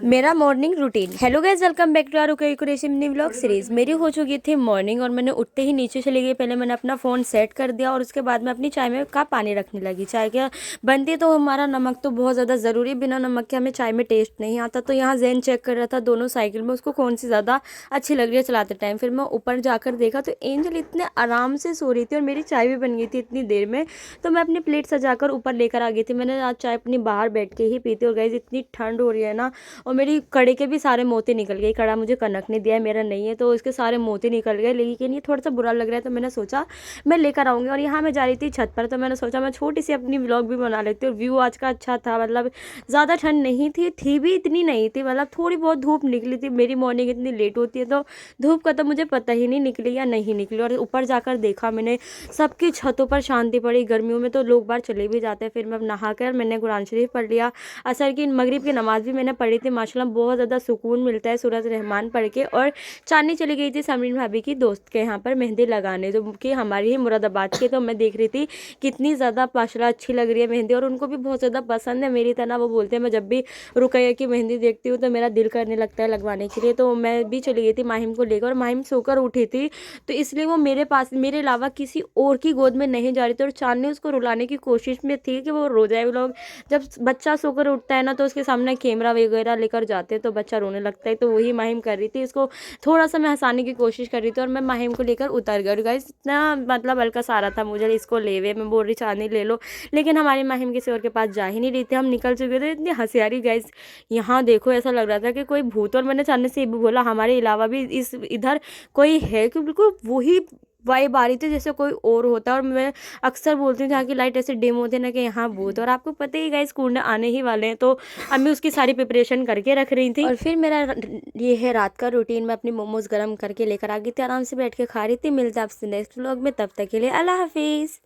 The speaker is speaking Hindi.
मेरा morning routine. Hello guys, welcome back to our Qureshi mini vlog series. मेरी हो चुकी थी मॉर्निंग और मैंने उठते ही नीचे चली गई। पहले मैंने अपना फ़ोन सेट कर दिया और उसके बाद मैं अपनी चाय में का पानी रखने लगी। चाय क्या बनती है तो हमारा नमक तो बहुत ज़्यादा ज़रूरी, बिना नमक के हमें चाय में टेस्ट नहीं आता। तो यहाँ जैन चेक कर रहा था दोनों साइकिल में उसको कौन सी ज़्यादा अच्छी लग रही है चलाते टाइम। फिर मैं ऊपर जाकर देखा तो एंजल इतने आराम से सो रही थी और मेरी चाय भी बन गई थी इतनी देर में। तो मैं अपनी प्लेट सजाकर ऊपर लेकर आ गई थी। मैंने आज चाय अपनी बाहर बैठ के ही पी थी। और गाइस इतनी ठंड हो रही है ना, और मेरी कड़े के भी सारे मोती निकल गए। कड़ा मुझे कनक ने दिया है, मेरा नहीं है, तो इसके सारे मोती निकल गए। लेकिन ये थोड़ा सा बुरा लग रहा है तो मैंने सोचा मैं लेकर आऊँगी। और यहाँ मैं जा रही थी छत पर, तो मैंने सोचा मैं छोटी सी अपनी व्लॉग भी बना लेती हूँ। और व्यू आज का अच्छा था, मतलब ज़्यादा ठंड नहीं थी भी इतनी नहीं थी, मतलब थोड़ी बहुत धूप निकली थी। मेरी मॉर्निंग इतनी लेट होती है तो धूप का तो मुझे पता ही नहीं निकली या नहीं निकली। और ऊपर जाकर देखा मैंने, सबकी छतों पर शांति पड़ी। गर्मियों में तो लोग बाहर चले भी जाते हैं। फिर मैं नहा कर मैंने कुरान शरीफ पढ़ लिया। असर की मगरिब की नमाज़ भी मैंने पढ़ी थी। माशाल्लाह बहुत ज़्यादा सुकून मिलता है सूरज रहमान पढ़ के। और चांदनी चली गई थी समरीन भाभी की दोस्त के यहाँ पर मेहंदी लगाने, जो कि हमारी ही मुरादाबाद की। तो मैं देख रही थी कितनी ज़्यादा माशाल्लाह अच्छी लग रही है मेहंदी, और उनको भी बहुत ज़्यादा पसंद है मेरी तरह। वो बोलते हैं मैं जब भी रुकैया की मेहंदी देखती हूँ तो मेरा दिल करने लगता है लगवाने के लिए। तो मैं भी चली गई थी माहिम को लेकर, और माहिम सोकर उठी थी तो इसलिए वो मेरे पास, मेरे अलावा किसी और की गोद में नहीं जा रही थी। और चांदनी उसको रुलाने की कोशिश में थी कि वो रो जाए। वो लोग जब बच्चा सोकर उठता है ना तो उसके सामने कैमरा वगैरह लेकर जाते हैं तो बच्चा रोने लगता है। तो वही माहिम कर रही थी, इसको थोड़ा सा मैं हंसाने की कोशिश कर रही थी और मैं माहिम को लेकर उतर गई। गाइस इतना मतलब हल्का सारा था मुझे इसको ले हुए, मैं बोल रही चांदनी ले लो, लेकिन हमारी माहिम किसी और के पास जा ही नहीं रही थी। हम निकल चुके थे, इतनी हंसी आ रही गाइस। यहाँ देखो ऐसा लग रहा था कि कोई भूत। और मैंने चांदनी से ये भी बोला हमारे अलावा भी इस इधर कोई है, कि बिल्कुल वही वाइब आ रही थी जैसे कोई और होता है। और मैं अक्सर बोलती हूँ जहाँ की लाइट ऐसे डिम होती है ना कि यहाँ भूत। और आपको पता ही गाइस स्कूल में आने ही वाले हैं, तो अम्मी उसकी सारी प्रिपरेशन करके रख रही थी। और फिर मेरा ये है रात का रूटीन। मैं अपनी मोमोज गर्म करके लेकर आ गई थी, आराम से बैठ के खा रही थी। मिलता आपसे नेक्स्ट व्लॉग में, तब तक के लिए अल्लाह हाफिज़।